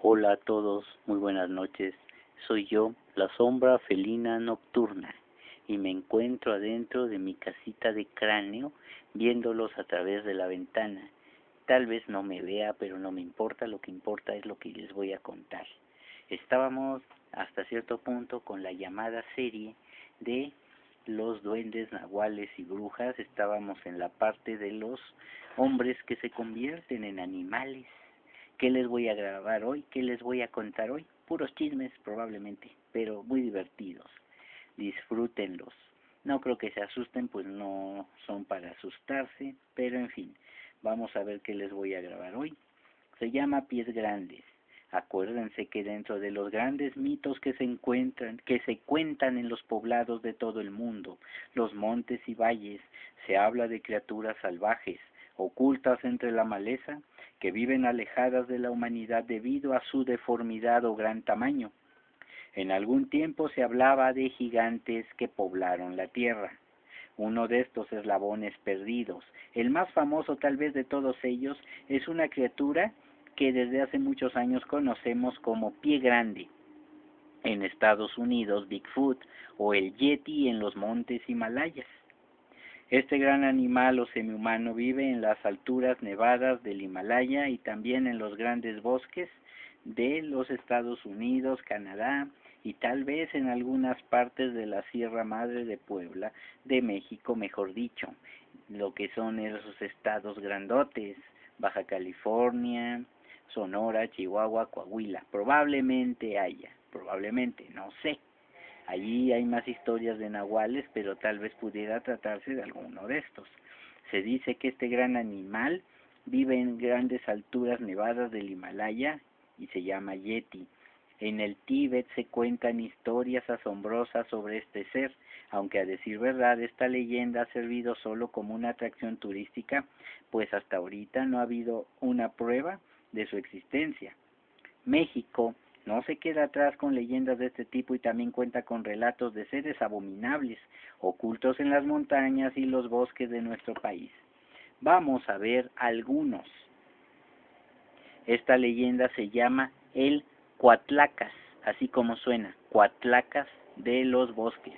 Hola a todos, muy buenas noches. Soy yo, la sombra felina nocturna, y me encuentro adentro de mi casita de cráneo, viéndolos a través de la ventana. Tal vez no me vea, pero no me importa, lo que importa es lo que les voy a contar. Estábamos hasta cierto punto con la llamada serie de los duendes, nahuales y brujas. Estábamos en la parte de los hombres que se convierten en animales. ¿Qué les voy a grabar hoy? ¿Qué les voy a contar hoy? Puros chismes probablemente, pero muy divertidos. Disfrútenlos. No creo que se asusten, pues no son para asustarse, pero en fin, vamos a ver qué les voy a grabar hoy. Se llama Pies Grandes. Acuérdense que dentro de los grandes mitos que se cuentan en los poblados de todo el mundo, los montes y valles, se habla de criaturas salvajes, ocultas entre la maleza, que viven alejadas de la humanidad debido a su deformidad o gran tamaño. En algún tiempo se hablaba de gigantes que poblaron la tierra. Uno de estos eslabones perdidos, el más famoso tal vez de todos ellos, es una criatura que desde hace muchos años conocemos como Pie Grande. En Estados Unidos, Bigfoot o el Yeti en los montes Himalayas. Este gran animal o semihumano vive en las alturas nevadas del Himalaya y también en los grandes bosques de los Estados Unidos, Canadá y tal vez en algunas partes de la Sierra Madre de Puebla, de México, mejor dicho, lo que son esos estados grandotes, Baja California, Sonora, Chihuahua, Coahuila. Probablemente haya, probablemente, no sé. Allí hay más historias de nahuales, pero tal vez pudiera tratarse de alguno de estos. Se dice que este gran animal vive en grandes alturas nevadas del Himalaya y se llama Yeti. En el Tíbet se cuentan historias asombrosas sobre este ser, aunque a decir verdad esta leyenda ha servido solo como una atracción turística, pues hasta ahorita no ha habido una prueba de su existencia. México no se queda atrás con leyendas de este tipo y también cuenta con relatos de seres abominables, ocultos en las montañas y los bosques de nuestro país. Vamos a ver algunos. Esta leyenda se llama el Coatlacas, así como suena, Coatlacas de los bosques.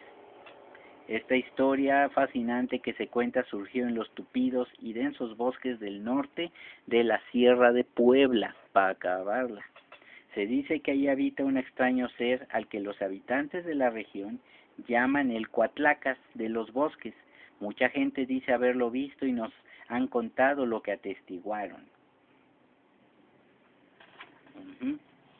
Esta historia fascinante que se cuenta surgió en los tupidos y densos bosques del norte de la Sierra de Puebla, para acabarla. Se dice que allí habita un extraño ser al que los habitantes de la región llaman el Coatlacas de los bosques. Mucha gente dice haberlo visto y nos han contado lo que atestiguaron.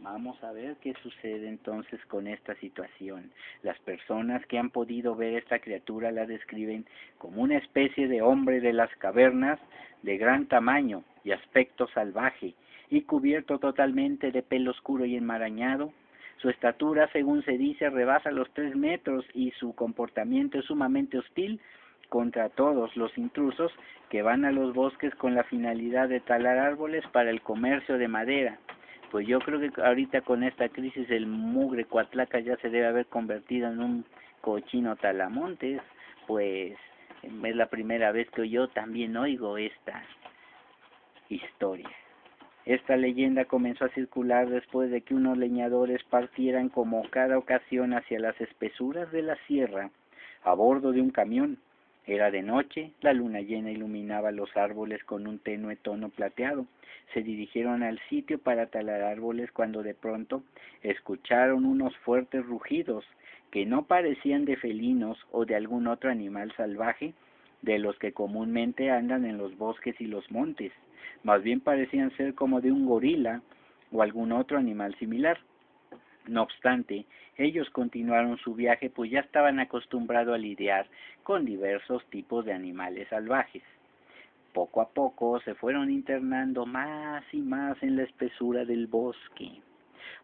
Vamos a ver qué sucede entonces con esta situación. Las personas que han podido ver esta criatura la describen como una especie de hombre de las cavernas de gran tamaño y aspecto salvaje, y cubierto totalmente de pelo oscuro y enmarañado. Su estatura, según se dice, rebasa los 3 metros y su comportamiento es sumamente hostil contra todos los intrusos que van a los bosques con la finalidad de talar árboles para el comercio de madera. Pues yo creo que ahorita con esta crisis el mugre Coatlaca ya se debe haber convertido en un cochino talamontes, pues es la primera vez que yo también oigo esta historia. Esta leyenda comenzó a circular después de que unos leñadores partieran como cada ocasión hacia las espesuras de la sierra a bordo de un camión. Era de noche, la luna llena iluminaba los árboles con un tenue tono plateado. Se dirigieron al sitio para talar árboles cuando de pronto escucharon unos fuertes rugidos que no parecían de felinos o de algún otro animal salvaje de los que comúnmente andan en los bosques y los montes. Más bien parecían ser como de un gorila o algún otro animal similar. No obstante, ellos continuaron su viaje pues ya estaban acostumbrados a lidiar con diversos tipos de animales salvajes. Poco a poco se fueron internando más y más en la espesura del bosque.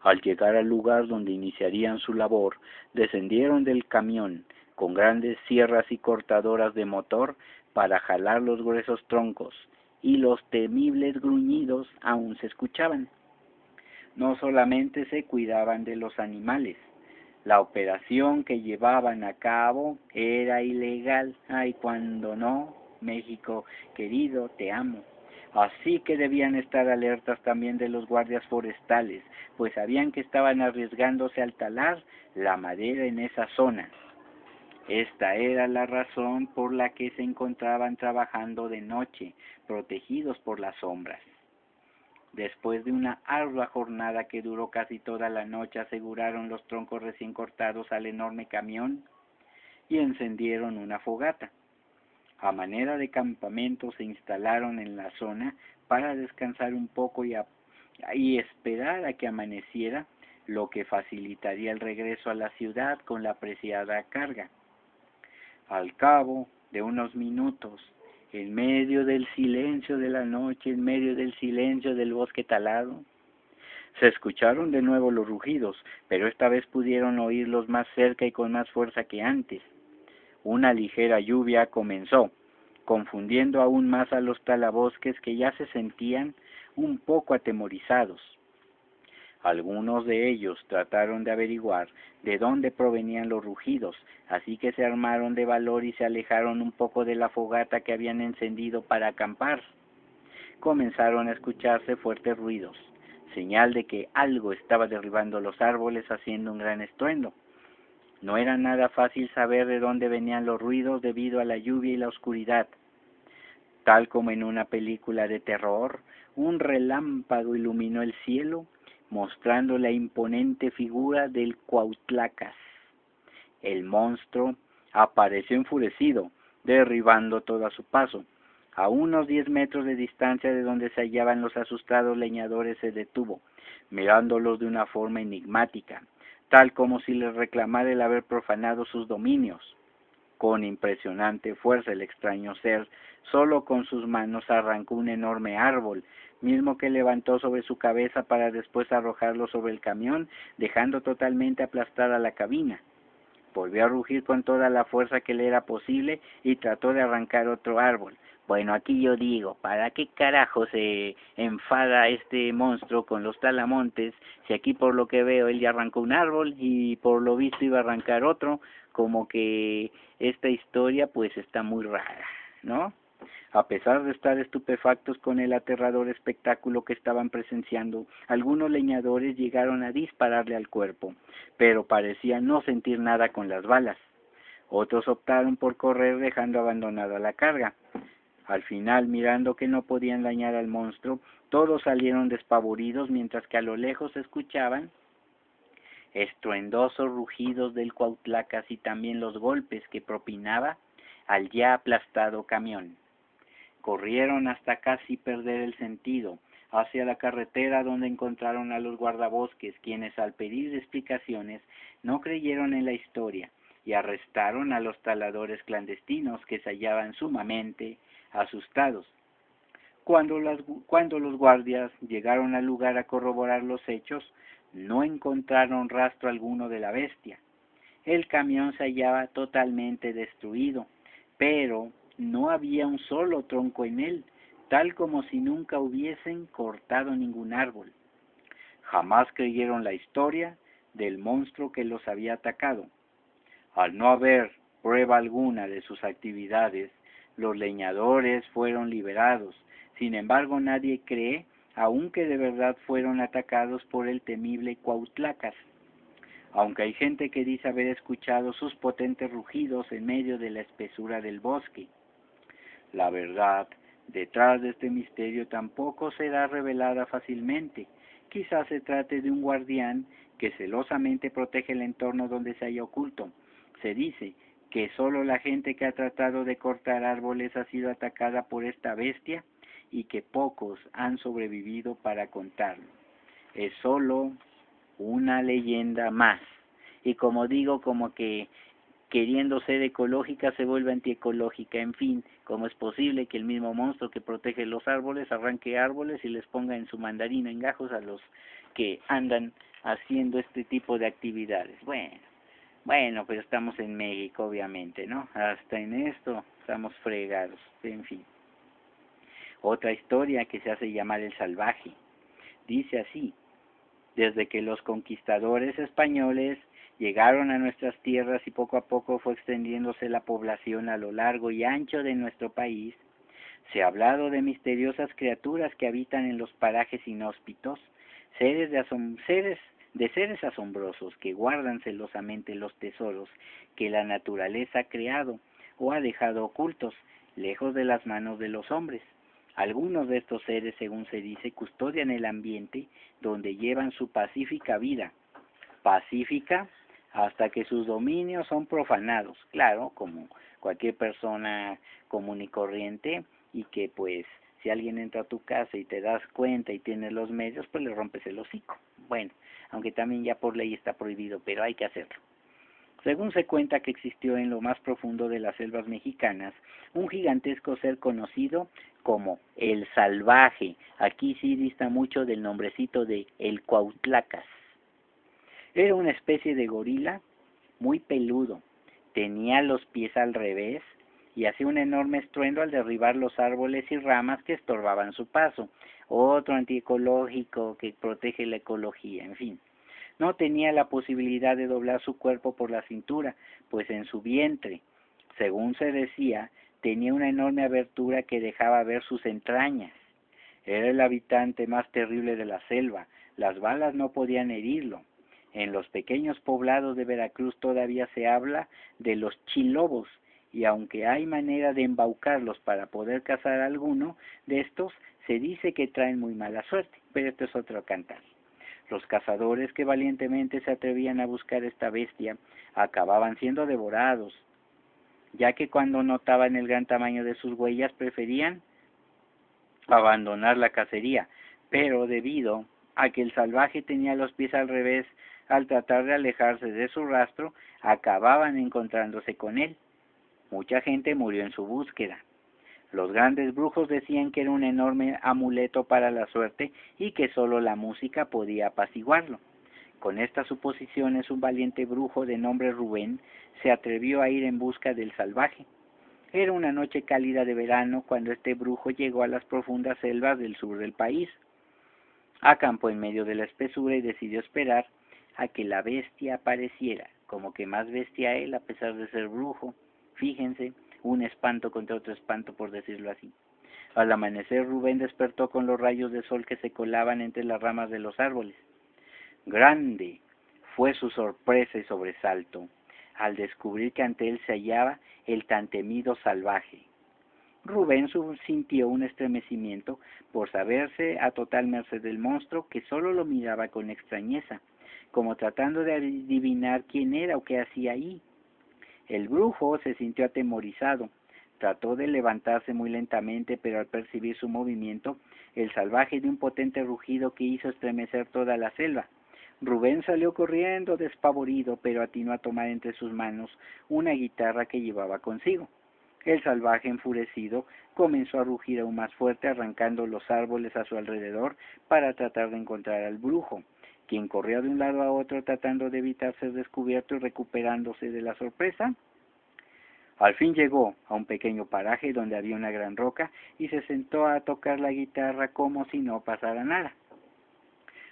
Al llegar al lugar donde iniciarían su labor, descendieron del camión con grandes sierras y cortadoras de motor para jalar los gruesos troncos, y los temibles gruñidos aún se escuchaban. No solamente se cuidaban de los animales, la operación que llevaban a cabo era ilegal. Ay, cuando no, México querido, te amo. Así que debían estar alertas también de los guardias forestales, pues sabían que estaban arriesgándose al talar la madera en esa zona. Esta era la razón por la que se encontraban trabajando de noche, protegidos por las sombras. Después de una ardua jornada que duró casi toda la noche, aseguraron los troncos recién cortados al enorme camión y encendieron una fogata. A manera de campamento se instalaron en la zona para descansar un poco y esperar a que amaneciera, lo que facilitaría el regreso a la ciudad con la preciada carga. Al cabo de unos minutos, en medio del silencio de la noche, en medio del silencio del bosque talado, se escucharon de nuevo los rugidos, pero esta vez pudieron oírlos más cerca y con más fuerza que antes. Una ligera lluvia comenzó, confundiendo aún más a los talabosques que ya se sentían un poco atemorizados. Algunos de ellos trataron de averiguar de dónde provenían los rugidos, así que se armaron de valor y se alejaron un poco de la fogata que habían encendido para acampar. Comenzaron a escucharse fuertes ruidos, señal de que algo estaba derribando los árboles haciendo un gran estruendo. No era nada fácil saber de dónde venían los ruidos debido a la lluvia y la oscuridad. Tal como en una película de terror, un relámpago iluminó el cielo, mostrando la imponente figura del Cuauhtlacas. El monstruo apareció enfurecido, derribando todo a su paso. A unos 10 metros de distancia de donde se hallaban los asustados leñadores se detuvo, mirándolos de una forma enigmática, tal como si les reclamara el haber profanado sus dominios. Con impresionante fuerza el extraño ser, solo con sus manos arrancó un enorme árbol, mismo que levantó sobre su cabeza para después arrojarlo sobre el camión, dejando totalmente aplastada la cabina. Volvió a rugir con toda la fuerza que le era posible y trató de arrancar otro árbol. Bueno, aquí yo digo, ¿para qué carajo se enfada este monstruo con los talamontes si aquí por lo que veo él ya arrancó un árbol y por lo visto iba a arrancar otro? Como que esta historia pues está muy rara, ¿no? A pesar de estar estupefactos con el aterrador espectáculo que estaban presenciando, algunos leñadores llegaron a dispararle al cuerpo, pero parecían no sentir nada con las balas. Otros optaron por correr dejando abandonada la carga. Al final, mirando que no podían dañar al monstruo, todos salieron despavoridos mientras que a lo lejos se escuchaban estruendosos rugidos del Cuauhtlacas y también los golpes que propinaba al ya aplastado camión. Corrieron hasta casi perder el sentido, hacia la carretera donde encontraron a los guardabosques, quienes al pedir explicaciones no creyeron en la historia y arrestaron a los taladores clandestinos que se hallaban sumamente asustados. Cuando los guardias llegaron al lugar a corroborar los hechos, no encontraron rastro alguno de la bestia. El camión se hallaba totalmente destruido, pero no había un solo tronco en él, tal como si nunca hubiesen cortado ningún árbol. Jamás creyeron la historia del monstruo que los había atacado. Al no haber prueba alguna de sus actividades, los leñadores fueron liberados. Sin embargo, nadie cree aun que de verdad fueron atacados por el temible Cuauhtlacas, aunque hay gente que dice haber escuchado sus potentes rugidos en medio de la espesura del bosque. La verdad detrás de este misterio tampoco será revelada fácilmente. Quizás se trate de un guardián que celosamente protege el entorno donde se halla oculto. Se dice que solo la gente que ha tratado de cortar árboles ha sido atacada por esta bestia y que pocos han sobrevivido para contarlo. Es solo una leyenda más. Y como digo, como que queriendo ser ecológica se vuelve antiecológica. En fin, ¿cómo es posible que el mismo monstruo que protege los árboles arranque árboles y les ponga en su mandarina en gajos a los que andan haciendo este tipo de actividades? Bueno, pues estamos en México, obviamente, ¿no? Hasta en esto estamos fregados, en fin. Otra historia que se hace llamar el salvaje. Dice así: desde que los conquistadores españoles llegaron a nuestras tierras y poco a poco fue extendiéndose la población a lo largo y ancho de nuestro país, Se ha hablado de misteriosas criaturas que habitan en los parajes inhóspitos, seres asombrosos que guardan celosamente los tesoros que la naturaleza ha creado o ha dejado ocultos, lejos de las manos de los hombres. Algunos de estos seres, según se dice, custodian el ambiente donde llevan su pacífica vida, pacífica hasta que sus dominios son profanados, claro, como cualquier persona común y corriente, y que pues si alguien entra a tu casa y te das cuenta y tienes los medios, pues le rompes el hocico. Bueno, aunque también ya por ley está prohibido, pero hay que hacerlo. Según se cuenta que existió en lo más profundo de las selvas mexicanas un gigantesco ser conocido como el Salvaje. Aquí sí dista mucho del nombrecito de el Cuautlacas. Era una especie de gorila muy peludo, tenía los pies al revés y hacía un enorme estruendo al derribar los árboles y ramas que estorbaban su paso. Otro antiecológico que protege la ecología, en fin. No tenía la posibilidad de doblar su cuerpo por la cintura, pues en su vientre, según se decía, tenía una enorme abertura que dejaba ver sus entrañas. Era el habitante más terrible de la selva, las balas no podían herirlo. En los pequeños poblados de Veracruz todavía se habla de los chilobos, y aunque hay manera de embaucarlos para poder cazar a alguno de estos, se dice que traen muy mala suerte, pero esto es otro cantar. Los cazadores que valientemente se atrevían a buscar esta bestia acababan siendo devorados, ya que cuando notaban el gran tamaño de sus huellas preferían abandonar la cacería, pero debido a que el salvaje tenía los pies al revés, al tratar de alejarse de su rastro, acababan encontrándose con él. Mucha gente murió en su búsqueda. Los grandes brujos decían que era un enorme amuleto para la suerte y que solo la música podía apaciguarlo. Con estas suposiciones, un valiente brujo de nombre Rubén se atrevió a ir en busca del salvaje. Era una noche cálida de verano cuando este brujo llegó a las profundas selvas del sur del país. Acampó en medio de la espesura y decidió esperar a que la bestia apareciera, como que más bestia él a pesar de ser brujo. Fíjense, un espanto contra otro espanto, por decirlo así. Al amanecer Rubén despertó con los rayos de sol que se colaban entre las ramas de los árboles. Grande fue su sorpresa y sobresalto al descubrir que ante él se hallaba el tan temido salvaje. Rubén sintió un estremecimiento por saberse a total merced del monstruo, que solo lo miraba con extrañeza, como tratando de adivinar quién era o qué hacía ahí. El brujo se sintió atemorizado. Trató de levantarse muy lentamente, pero al percibir su movimiento, el salvaje dio un potente rugido que hizo estremecer toda la selva. Rubén salió corriendo despavorido, pero atinó a tomar entre sus manos una guitarra que llevaba consigo. El salvaje, enfurecido, comenzó a rugir aún más fuerte, arrancando los árboles a su alrededor para tratar de encontrar al brujo, quien corrió de un lado a otro tratando de evitar ser descubierto y recuperándose de la sorpresa. Al fin llegó a un pequeño paraje donde había una gran roca y se sentó a tocar la guitarra como si no pasara nada.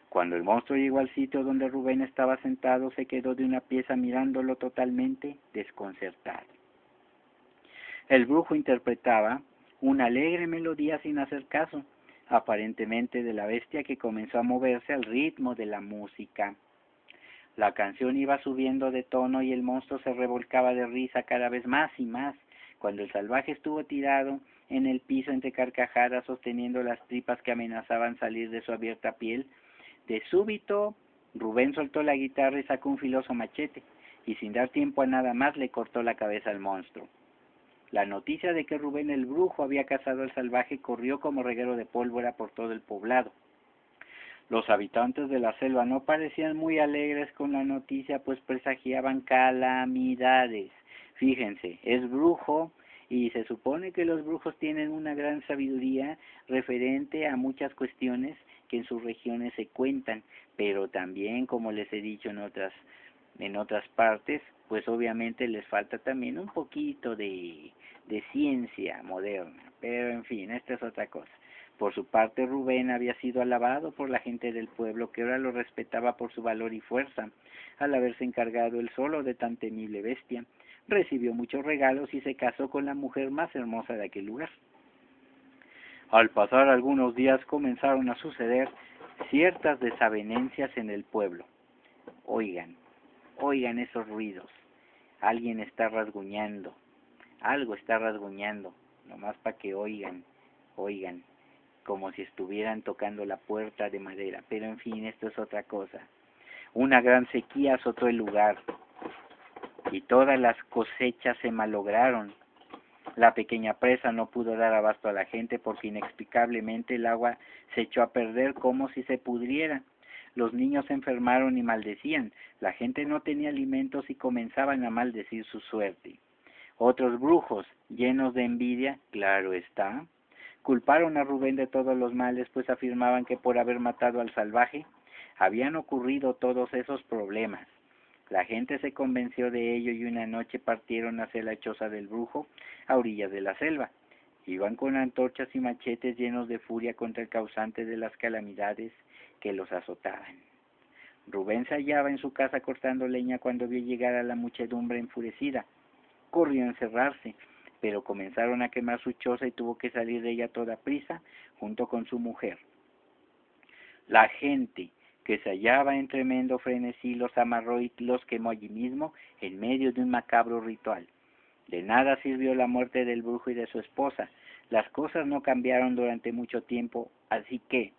Cuando el monstruo llegó al sitio donde Rubén estaba sentado, se quedó de una pieza mirándolo totalmente desconcertado. El brujo interpretaba una alegre melodía sin hacer caso, aparentemente de la bestia, que comenzó a moverse al ritmo de la música. La canción iba subiendo de tono y el monstruo se revolcaba de risa cada vez más y más. Cuando el salvaje estuvo tirado en el piso entre carcajadas, sosteniendo las tripas que amenazaban salir de su abierta piel, de súbito Rubén soltó la guitarra y sacó un filoso machete, y sin dar tiempo a nada más le cortó la cabeza al monstruo. La noticia de que Rubén el brujo había cazado al salvaje corrió como reguero de pólvora por todo el poblado. Los habitantes de la selva no parecían muy alegres con la noticia, pues presagiaban calamidades. Fíjense, es brujo y se supone que los brujos tienen una gran sabiduría referente a muchas cuestiones que en sus regiones se cuentan, pero también, como les he dicho en otras partes, pues obviamente les falta también un poquito de ciencia moderna, pero en fin, esta es otra cosa. Por su parte, Rubén había sido alabado por la gente del pueblo, que ahora lo respetaba por su valor y fuerza, al haberse encargado él solo de tan temible bestia. Recibió muchos regalos y se casó con la mujer más hermosa de aquel lugar. Al pasar algunos días comenzaron a suceder ciertas desavenencias en el pueblo. Oigan, oigan esos ruidos. Alguien está rasguñando. Algo está rasguñando. Nomás para que oigan, oigan, como si estuvieran tocando la puerta de madera. Pero en fin, esto es otra cosa. Una gran sequía azotó el lugar y todas las cosechas se malograron. La pequeña presa no pudo dar abasto a la gente porque inexplicablemente el agua se echó a perder como si se pudriera. Los niños se enfermaron y maldecían. La gente no tenía alimentos y comenzaban a maldecir su suerte. Otros brujos, llenos de envidia, claro está, culparon a Rubén de todos los males, pues afirmaban que por haber matado al salvaje habían ocurrido todos esos problemas. La gente se convenció de ello y una noche partieron hacia la choza del brujo a orillas de la selva. Iban con antorchas y machetes llenos de furia contra el causante de las calamidades que los azotaban. Rubén se hallaba en su casa cortando leña cuando vio llegar a la muchedumbre enfurecida. Corrió a encerrarse, pero comenzaron a quemar su choza y tuvo que salir de ella a toda prisa junto con su mujer. La gente, que se hallaba en tremendo frenesí, los amarró y los quemó allí mismo en medio de un macabro ritual. De nada sirvió la muerte del brujo y de su esposa. Las cosas no cambiaron durante mucho tiempo, así que,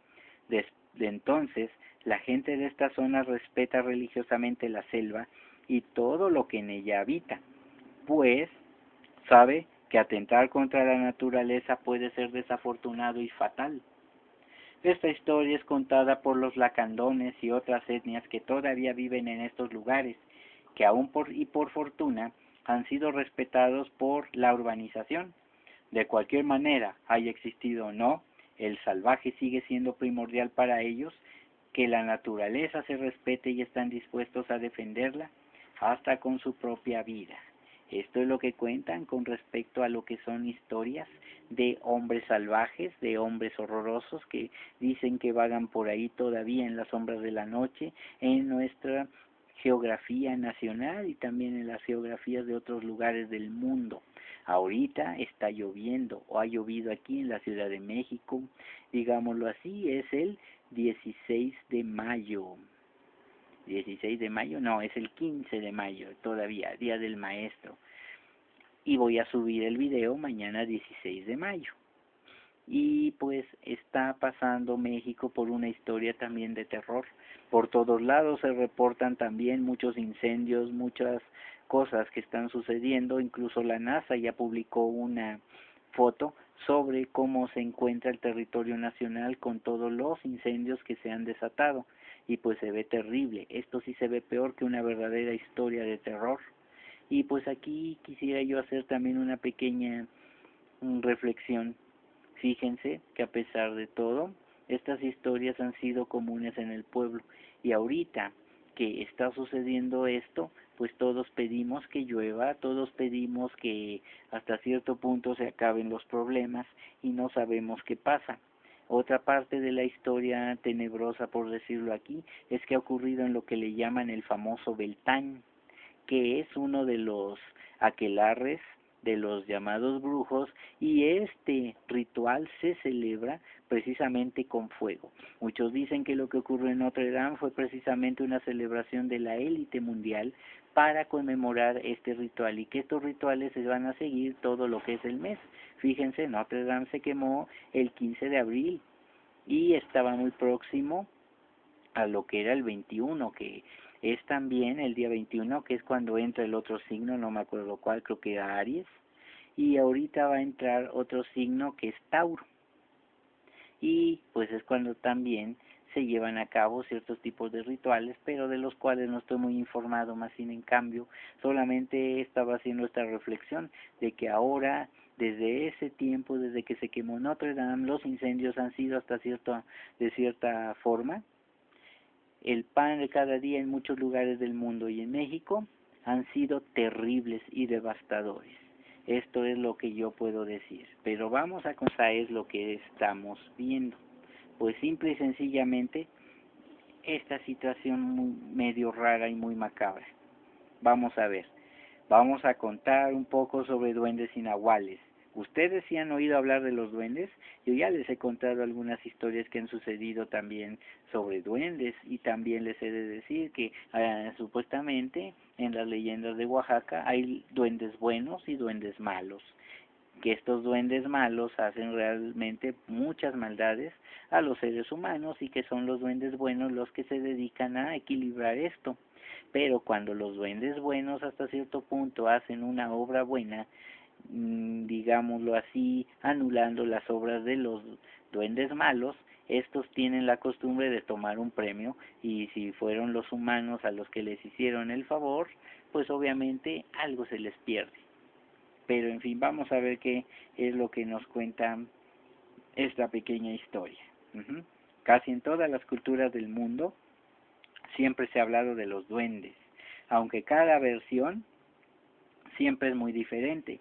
desde entonces, la gente de esta zona respeta religiosamente la selva y todo lo que en ella habita, pues sabe que atentar contra la naturaleza puede ser desafortunado y fatal. Esta historia es contada por los lacandones y otras etnias que todavía viven en estos lugares, que aún por fortuna han sido respetados por la urbanización. De cualquier manera, haya existido o no, el salvaje sigue siendo primordial para ellos, que la naturaleza se respete y están dispuestos a defenderla hasta con su propia vida. Esto es lo que cuentan con respecto a lo que son historias de hombres salvajes, de hombres horrorosos que dicen que vagan por ahí todavía en las sombras de la noche, en nuestra geografía nacional y también en las geografías de otros lugares del mundo. Ahorita está lloviendo o ha llovido aquí en la Ciudad de México, digámoslo así, es el 16 de mayo. 16 de mayo, no, es el 15 de mayo todavía, Día del Maestro. Y voy a subir el video mañana 16 de mayo. Y pues está pasando México por una historia también de terror. Por todos lados se reportan también muchos incendios, muchas cosas que están sucediendo. Incluso la NASA ya publicó una foto sobre cómo se encuentra el territorio nacional con todos los incendios que se han desatado. Y pues se ve terrible. Esto sí se ve peor que una verdadera historia de terror. Y pues aquí quisiera yo hacer también una pequeña reflexión. Fíjense que a pesar de todo, estas historias han sido comunes en el pueblo y ahorita que está sucediendo esto, pues todos pedimos que llueva, todos pedimos que hasta cierto punto se acaben los problemas y no sabemos qué pasa. Otra parte de la historia tenebrosa, por decirlo aquí, es que ha ocurrido en lo que le llaman el famoso Beltán, que es uno de los aquelarres de los llamados brujos, y este ritual se celebra precisamente con fuego. Muchos dicen que lo que ocurrió en Notre Dame fue precisamente una celebración de la élite mundial para conmemorar este ritual y que estos rituales se van a seguir todo lo que es el mes. Fíjense, Notre Dame se quemó el 15 de abril y estaba muy próximo a lo que era el 21, que es también el día 21, que es cuando entra el otro signo, no me acuerdo cuál, creo que era Aries, y ahorita va a entrar otro signo que es Tauro, y pues es cuando también se llevan a cabo ciertos tipos de rituales, pero de los cuales no estoy muy informado, más sin en cambio, solamente estaba haciendo esta reflexión de que ahora, desde ese tiempo, desde que se quemó Notre Dame, los incendios han sido hasta de cierta forma, el pan de cada día en muchos lugares del mundo y en México han sido terribles y devastadores. Esto es lo que yo puedo decir. Pero vamos a contar es lo que estamos viendo. Pues simple y sencillamente esta situación medio rara y muy macabra. Vamos a ver. Vamos a contar un poco sobre duendes y nahuales. ¿Ustedes sí han oído hablar de los duendes? Yo ya les he contado algunas historias que han sucedido también sobre duendes, y también les he de decir que supuestamente en las leyendas de Oaxaca hay duendes buenos y duendes malos, que estos duendes malos hacen realmente muchas maldades a los seres humanos, y que son los duendes buenos los que se dedican a equilibrar esto. Pero cuando los duendes buenos hasta cierto punto hacen una obra buena, digámoslo así, anulando las obras de los duendes malos, estos tienen la costumbre de tomar un premio, y si fueron los humanos a los que les hicieron el favor, pues obviamente algo se les pierde. Pero en fin, vamos a ver qué es lo que nos cuenta esta pequeña historia. Casi en todas las culturas del mundo siempre se ha hablado de los duendes, aunque cada versión siempre es muy diferente.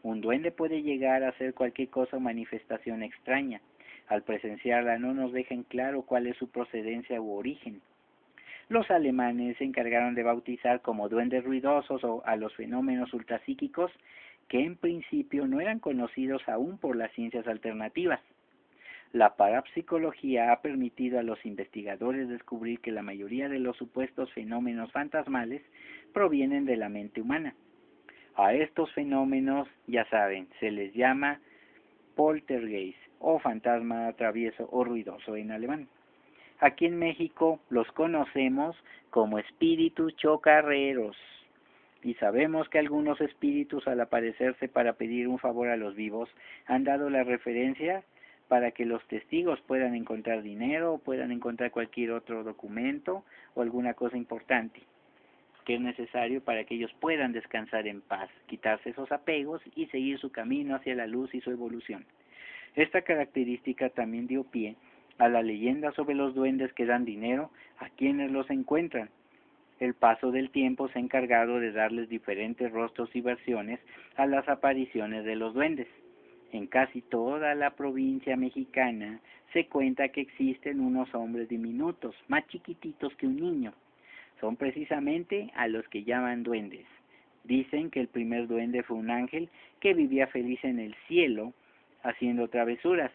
Un duende puede llegar a ser cualquier cosa o manifestación extraña. Al presenciarla no nos dejan claro cuál es su procedencia u origen. Los alemanes se encargaron de bautizar como duendes ruidosos o a los fenómenos ultrapsíquicos que en principio no eran conocidos aún por las ciencias alternativas. La parapsicología ha permitido a los investigadores descubrir que la mayoría de los supuestos fenómenos fantasmales provienen de la mente humana. A estos fenómenos, ya saben, se les llama poltergeist o fantasma travieso o ruidoso en alemán. Aquí en México los conocemos como espíritus chocarreros, y sabemos que algunos espíritus, al aparecerse para pedir un favor a los vivos, han dado la referencia para que los testigos puedan encontrar dinero o puedan encontrar cualquier otro documento o alguna cosa importante que es necesario para que ellos puedan descansar en paz, quitarse esos apegos y seguir su camino hacia la luz y su evolución. Esta característica también dio pie a la leyenda sobre los duendes que dan dinero a quienes los encuentran. El paso del tiempo se ha encargado de darles diferentes rostros y versiones a las apariciones de los duendes. En casi toda la provincia mexicana se cuenta que existen unos hombres diminutos, más chiquititos que un niño. Son precisamente a los que llaman duendes. Dicen que el primer duende fue un ángel que vivía feliz en el cielo haciendo travesuras.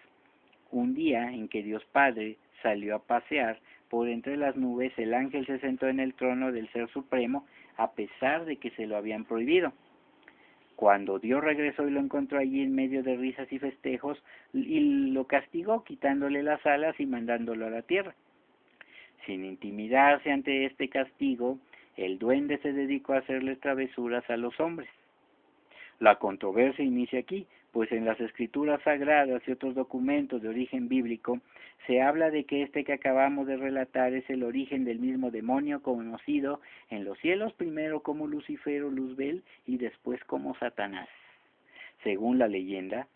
Un día en que Dios Padre salió a pasear por entre las nubes, el ángel se sentó en el trono del Ser Supremo a pesar de que se lo habían prohibido. Cuando Dios regresó y lo encontró allí en medio de risas y festejos, y lo castigó quitándole las alas y mandándolo a la tierra. Sin intimidarse ante este castigo, el duende se dedicó a hacerle travesuras a los hombres. La controversia inicia aquí, pues en las escrituras sagradas y otros documentos de origen bíblico se habla de que este que acabamos de relatar es el origen del mismo demonio conocido en los cielos primero como Lucifer o Luzbel y después como Satanás. Según la leyenda,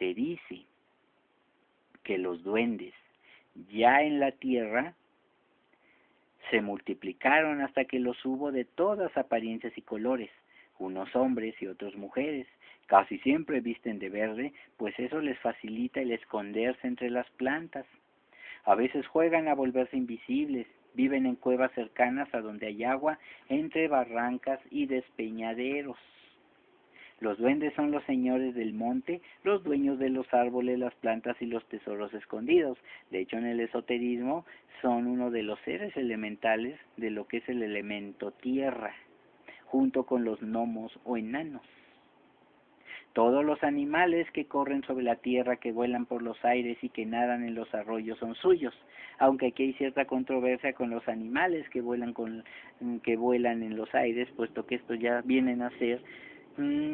se dice que los duendes ya en la tierra se multiplicaron hasta que los hubo de todas apariencias y colores, unos hombres y otros mujeres. Casi siempre visten de verde, pues eso les facilita el esconderse entre las plantas. A veces juegan a volverse invisibles, viven en cuevas cercanas a donde hay agua, entre barrancas y despeñaderos. Los duendes son los señores del monte, los dueños de los árboles, las plantas y los tesoros escondidos. De hecho, en el esoterismo son uno de los seres elementales de lo que es el elemento tierra, junto con los gnomos o enanos. Todos los animales que corren sobre la tierra, que vuelan por los aires y que nadan en los arroyos son suyos, aunque aquí hay cierta controversia con los animales que vuelan en los aires, puesto que estos ya vienen a ser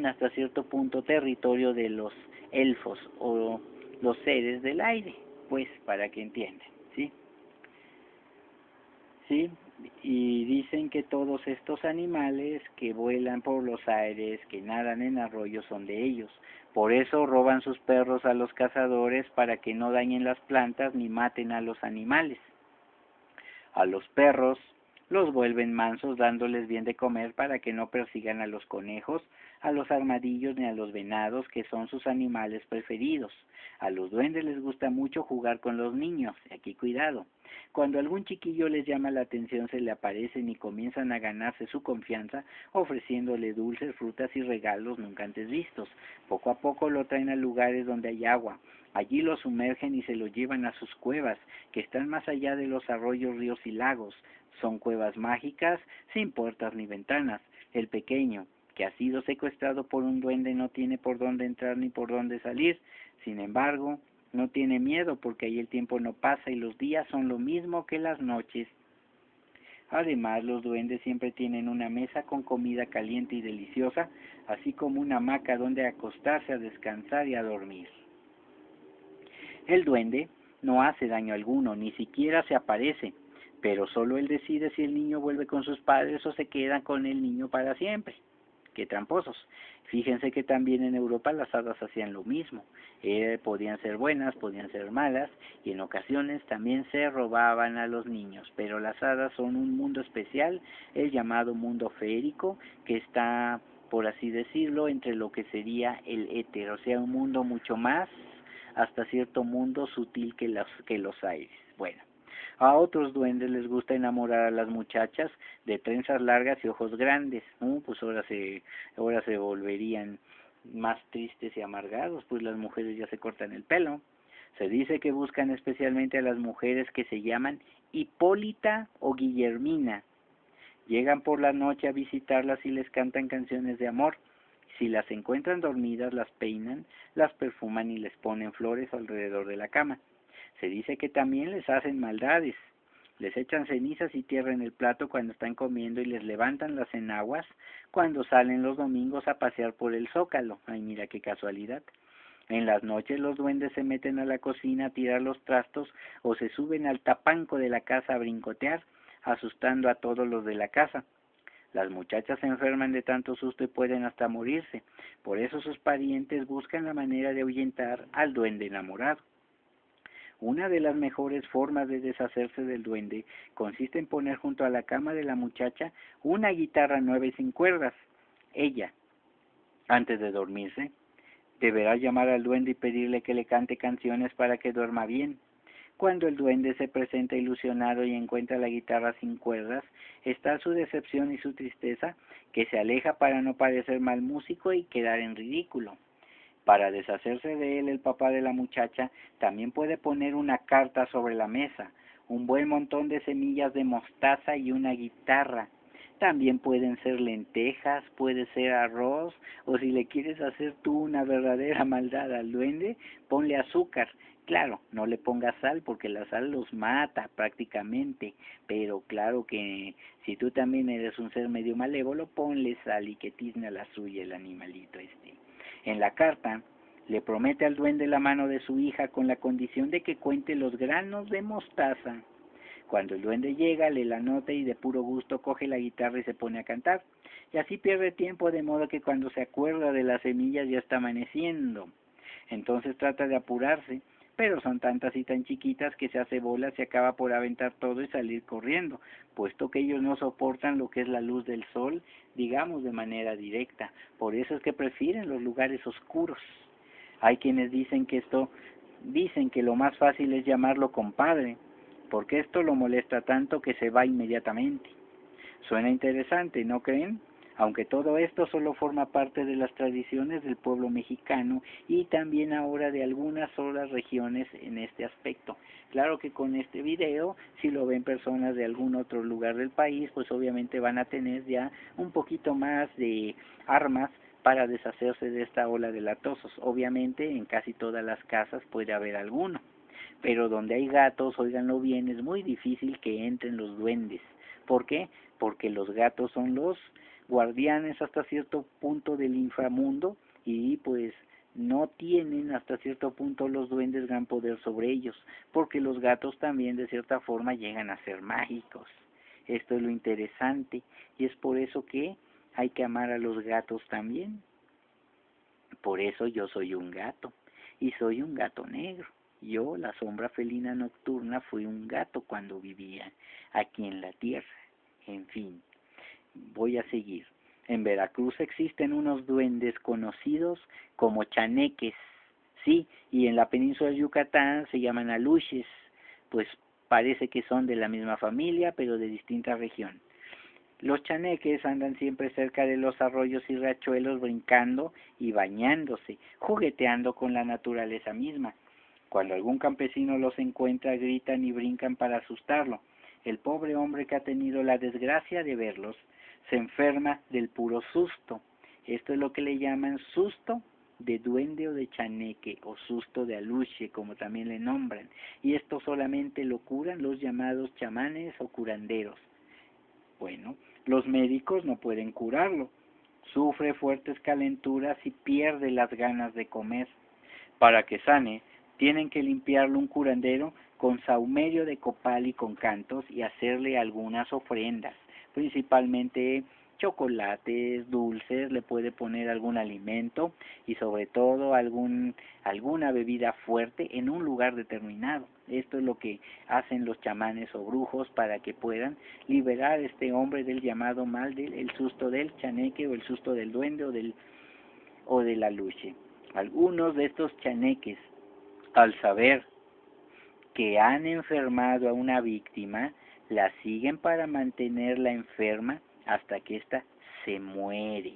hasta cierto punto territorio de los elfos o los seres del aire, pues para que entiendan, ¿sí? ¿Sí? Y dicen que todos estos animales que vuelan por los aires, que nadan en arroyos, son de ellos. Por eso roban sus perros a los cazadores para que no dañen las plantas ni maten a los animales. A los perros Los vuelven mansos dándoles bien de comer para que no persigan a los conejos, a los armadillos ni a los venados, que son sus animales preferidos. A los duendes les gusta mucho jugar con los niños, y aquí cuidado. Cuando algún chiquillo les llama la atención, se le aparecen y comienzan a ganarse su confianza, ofreciéndole dulces, frutas y regalos nunca antes vistos. Poco a poco lo traen a lugares donde hay agua. Allí lo sumergen y se lo llevan a sus cuevas, que están más allá de los arroyos, ríos y lagos. Son cuevas mágicas, sin puertas ni ventanas. El pequeño, que ha sido secuestrado por un duende, no tiene por dónde entrar ni por dónde salir. Sin embargo, no tiene miedo porque ahí el tiempo no pasa y los días son lo mismo que las noches. Además, los duendes siempre tienen una mesa con comida caliente y deliciosa, así como una hamaca donde acostarse a descansar y a dormir. El duende no hace daño alguno, ni siquiera se aparece, pero solo él decide si el niño vuelve con sus padres o se queda con el niño para siempre. ¡Qué tramposos! Fíjense que también en Europa las hadas hacían lo mismo. Podían ser buenas, podían ser malas, y en ocasiones también se robaban a los niños. Pero las hadas son un mundo especial, el llamado mundo feérico, que está, por así decirlo, entre lo que sería el éter, o sea, un mundo mucho más, hasta cierto mundo sutil que los aires. Bueno, a otros duendes les gusta enamorar a las muchachas de trenzas largas y ojos grandes. Pues ahora se volverían más tristes y amargados, pues las mujeres ya se cortan el pelo. Se dice que buscan especialmente a las mujeres que se llaman Hipólita o Guillermina. Llegan por la noche a visitarlas y les cantan canciones de amor. Si las encuentran dormidas, las peinan, las perfuman y les ponen flores alrededor de la cama. Se dice que también les hacen maldades. Les echan cenizas y tierra en el plato cuando están comiendo y les levantan las enaguas cuando salen los domingos a pasear por el zócalo. Ay, mira qué casualidad. En las noches los duendes se meten a la cocina a tirar los trastos o se suben al tapanco de la casa a brincotear, asustando a todos los de la casa. Las muchachas se enferman de tanto susto y pueden hasta morirse. Por eso sus parientes buscan la manera de ahuyentar al duende enamorado. Una de las mejores formas de deshacerse del duende consiste en poner junto a la cama de la muchacha una guitarra nueva y sin cuerdas. Ella, antes de dormirse, deberá llamar al duende y pedirle que le cante canciones para que duerma bien. Cuando el duende se presenta ilusionado y encuentra la guitarra sin cuerdas, está su decepción y su tristeza, que se aleja para no parecer mal músico y quedar en ridículo. Para deshacerse de él, el papá de la muchacha también puede poner una carta sobre la mesa, un buen montón de semillas de mostaza y una guitarra. También pueden ser lentejas, puede ser arroz, o si le quieres hacer tú una verdadera maldad al duende, ponle azúcar. Claro, no le pongas sal porque la sal los mata prácticamente, pero claro que si tú también eres un ser medio malévolo, ponle sal y que tizne a la suya el animalito este. En la carta le promete al duende la mano de su hija con la condición de que cuente los granos de mostaza. Cuando el duende llega, lee la nota y de puro gusto coge la guitarra y se pone a cantar. Y así pierde tiempo, de modo que cuando se acuerda de las semillas ya está amaneciendo. Entonces trata de apurarse, pero son tantas y tan chiquitas que se hace bolas y acaba por aventar todo y salir corriendo, puesto que ellos no soportan lo que es la luz del sol, digamos de manera directa. Por eso es que prefieren los lugares oscuros. Hay quienes dicen que lo más fácil es llamarlo compadre, porque esto lo molesta tanto que se va inmediatamente. Suena interesante, ¿no creen? Aunque todo esto solo forma parte de las tradiciones del pueblo mexicano y también ahora de algunas otras regiones en este aspecto. Claro que con este video, si lo ven personas de algún otro lugar del país, pues obviamente van a tener ya un poquito más de armas para deshacerse de esta ola de latosos. Obviamente en casi todas las casas puede haber alguno, pero donde hay gatos, óiganlo bien, es muy difícil que entren los duendes. ¿Por qué? Porque los gatos son los guardianes hasta cierto punto del inframundo y pues no tienen hasta cierto punto los duendes gran poder sobre ellos, porque los gatos también de cierta forma llegan a ser mágicos. Esto es lo interesante y es por eso que hay que amar a los gatos también. Por eso yo soy un gato y soy un gato negro. Yo, la sombra felina nocturna, fui un gato cuando vivía aquí en la tierra En fin, voy a seguir. En Veracruz existen unos duendes conocidos como chaneques, sí, y en la península de Yucatán se llaman aluches, pues parece que son de la misma familia, pero de distinta región. Los chaneques andan siempre cerca de los arroyos y riachuelos brincando y bañándose, jugueteando con la naturaleza misma. Cuando algún campesino los encuentra, gritan y brincan para asustarlo. El pobre hombre que ha tenido la desgracia de verlos se enferma del puro susto. Esto es lo que le llaman susto de duende o de chaneque, o susto de aluche, como también le nombran. Y esto solamente lo curan los llamados chamanes o curanderos. Bueno, los médicos no pueden curarlo. Sufre fuertes calenturas y pierde las ganas de comer. Para que sane, tienen que limpiarlo un curandero con sahumerio de copal y con cantos y hacerle algunas ofrendas, principalmente chocolates, dulces, le puede poner algún alimento y sobre todo alguna bebida fuerte en un lugar determinado. Esto es lo que hacen los chamanes o brujos para que puedan liberar a este hombre del llamado mal, del susto del chaneque o el susto del duende o de la luche. Algunos de estos chaneques, al saber que han enfermado a una víctima, la siguen para mantenerla enferma hasta que ésta se muere.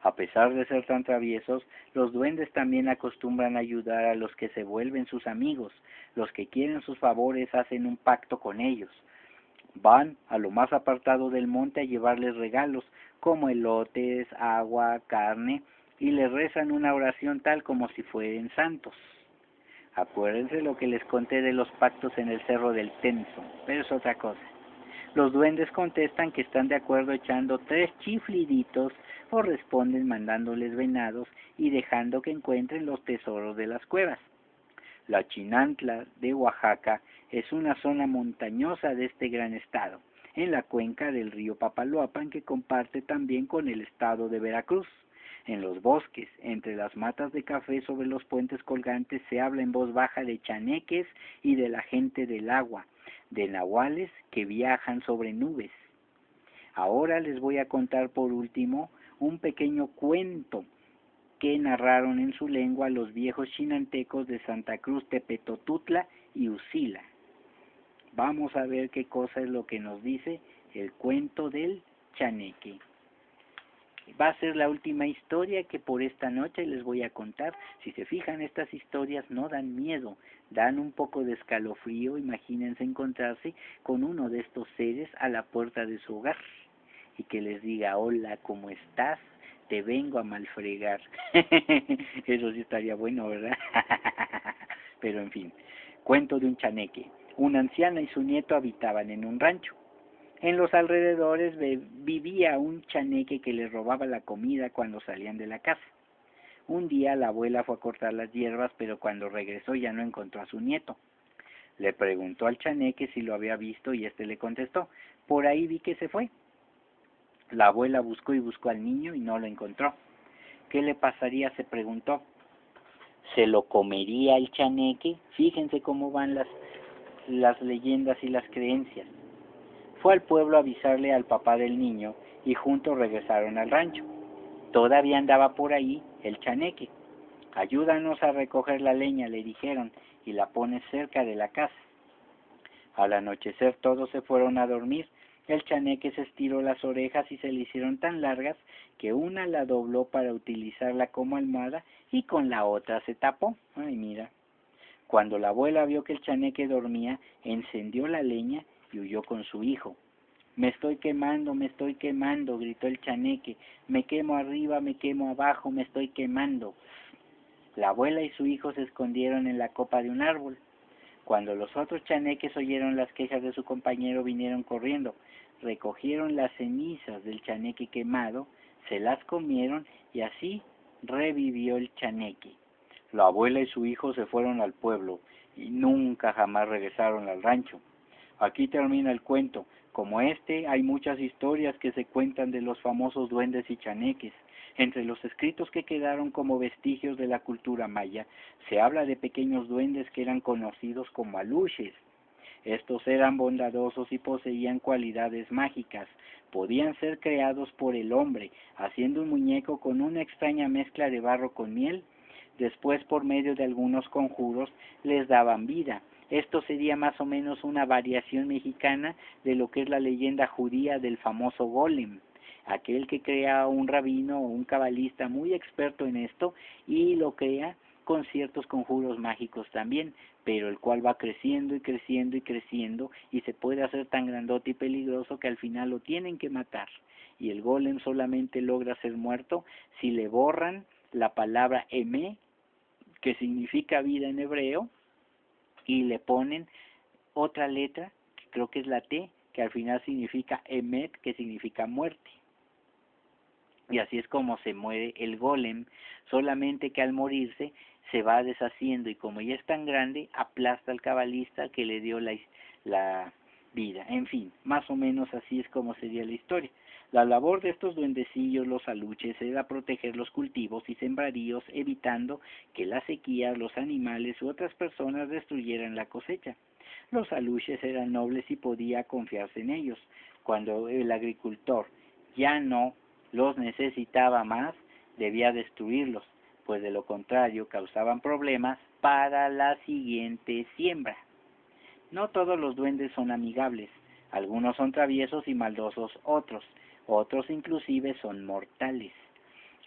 A pesar de ser tan traviesos, los duendes también acostumbran a ayudar a los que se vuelven sus amigos. Los que quieren sus favores hacen un pacto con ellos. Van a lo más apartado del monte a llevarles regalos, como elotes, agua, carne, y les rezan una oración tal como si fueran santos. Acuérdense lo que les conté de los pactos en el Cerro del Tenso, pero es otra cosa. Los duendes contestan que están de acuerdo echando 3 chifliditos o responden mandándoles venados y dejando que encuentren los tesoros de las cuevas. La Chinantla de Oaxaca es una zona montañosa de este gran estado, en la cuenca del río Papaloapan que comparte también con el estado de Veracruz. En los bosques, entre las matas de café sobre los puentes colgantes se habla en voz baja de chaneques y de la gente del agua, de nahuales que viajan sobre nubes. Ahora les voy a contar por último un pequeño cuento que narraron en su lengua los viejos chinantecos de Santa Cruz, Tepetotutla y Usila. Vamos a ver qué cosa es lo que nos dice el cuento del chaneque. Va a ser la última historia que por esta noche les voy a contar. Si se fijan, estas historias no dan miedo, dan un poco de escalofrío. Imagínense encontrarse con uno de estos seres a la puerta de su hogar y que les diga: hola, ¿cómo estás? Te vengo a malfregar. Eso sí estaría bueno, ¿verdad? Pero en fin, cuento de un chaneque. Una anciana y su nieto habitaban en un rancho. En los alrededores vivía un chaneque que les robaba la comida cuando salían de la casa. Un día la abuela fue a cortar las hierbas, pero cuando regresó ya no encontró a su nieto. Le preguntó al chaneque si lo había visto y éste le contestó: por ahí vi que se fue. La abuela buscó y buscó al niño y no lo encontró. ¿Qué le pasaría?, se preguntó. ¿Se lo comería el chaneque? Fíjense cómo van las leyendas y las creencias. Fue al pueblo a avisarle al papá del niño y juntos regresaron al rancho. Todavía andaba por ahí el chaneque. Ayúdanos a recoger la leña, le dijeron, y la pones cerca de la casa. Al anochecer todos se fueron a dormir. El chaneque se estiró las orejas y se le hicieron tan largas que una la dobló para utilizarla como almohada y con la otra se tapó. Ay, mira. Cuando la abuela vio que el chaneque dormía, encendió la leña y huyó con su hijo. Me estoy quemando, gritó el chaneque. Me quemo arriba, me quemo abajo, me estoy quemando. La abuela y su hijo se escondieron en la copa de un árbol. Cuando los otros chaneques oyeron las quejas de su compañero, vinieron corriendo. Recogieron las cenizas del chaneque quemado, se las comieron y así revivió el chaneque. La abuela y su hijo se fueron al pueblo y nunca jamás regresaron al rancho. Aquí termina el cuento. Como este, hay muchas historias que se cuentan de los famosos duendes y chaneques. Entre los escritos que quedaron como vestigios de la cultura maya, se habla de pequeños duendes que eran conocidos como aluches. Estos eran bondadosos y poseían cualidades mágicas. Podían ser creados por el hombre, haciendo un muñeco con una extraña mezcla de barro con miel. Después, por medio de algunos conjuros, les daban vida. Esto sería más o menos una variación mexicana de lo que es la leyenda judía del famoso golem, aquel que crea un rabino o un cabalista muy experto en esto y lo crea con ciertos conjuros mágicos también, pero el cual va creciendo y creciendo y creciendo y se puede hacer tan grandote y peligroso que al final lo tienen que matar. Y el golem solamente logra ser muerto si le borran la palabra Emé, que significa vida en hebreo, y le ponen otra letra, que creo que es la T, que al final significa Emet, que significa muerte. Y así es como se muere el golem, solamente que al morirse se va deshaciendo y como ya es tan grande, aplasta al cabalista que le dio la vida. En fin, más o menos así es como sería la historia. La labor de estos duendecillos, los aluches, era proteger los cultivos y sembradíos, evitando que las sequías, los animales u otras personas destruyeran la cosecha. Los aluches eran nobles y podía confiarse en ellos. Cuando el agricultor ya no los necesitaba más, debía destruirlos, pues de lo contrario causaban problemas para la siguiente siembra. No todos los duendes son amigables, algunos son traviesos y maldosos otros inclusive son mortales.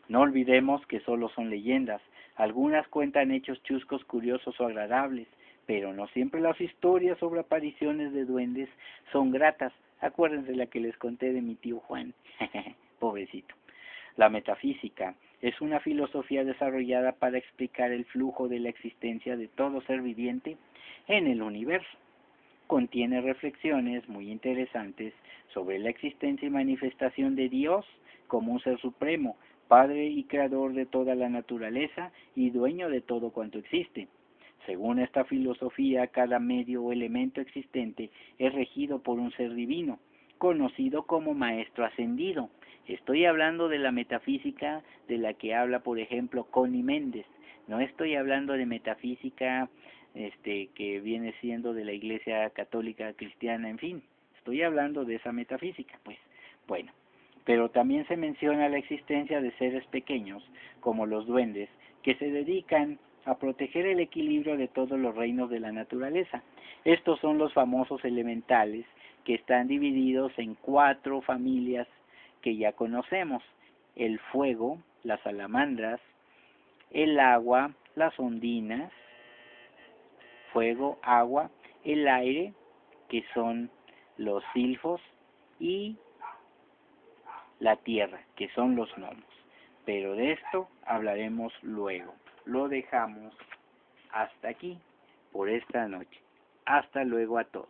No olvidemos que solo son leyendas, algunas cuentan hechos chuscos, curiosos o agradables, pero no siempre las historias sobre apariciones de duendes son gratas. Acuérdense la que les conté de mi tío Juan, pobrecito. La metafísica es una filosofía desarrollada para explicar el flujo de la existencia de todo ser viviente en el universo. Contiene reflexiones muy interesantes sobre la existencia y manifestación de Dios como un ser supremo, Padre y Creador de toda la naturaleza y dueño de todo cuanto existe. Según esta filosofía, cada medio o elemento existente es regido por un ser divino, conocido como Maestro Ascendido. Estoy hablando de la metafísica de la que habla, por ejemplo, Connie Méndez. No estoy hablando de metafísica que viene siendo de la Iglesia Católica Cristiana, en fin, estoy hablando de esa metafísica, pues, bueno, pero también se menciona la existencia de seres pequeños, como los duendes, que se dedican a proteger el equilibrio de todos los reinos de la naturaleza. Estos son los famosos elementales, que están divididos en 4 familias que ya conocemos: el fuego, las salamandras, el agua, las ondinas, fuego, agua, el aire, que son los silfos, y la tierra, que son los gnomos. Pero de esto hablaremos luego. Lo dejamos hasta aquí por esta noche. Hasta luego a todos.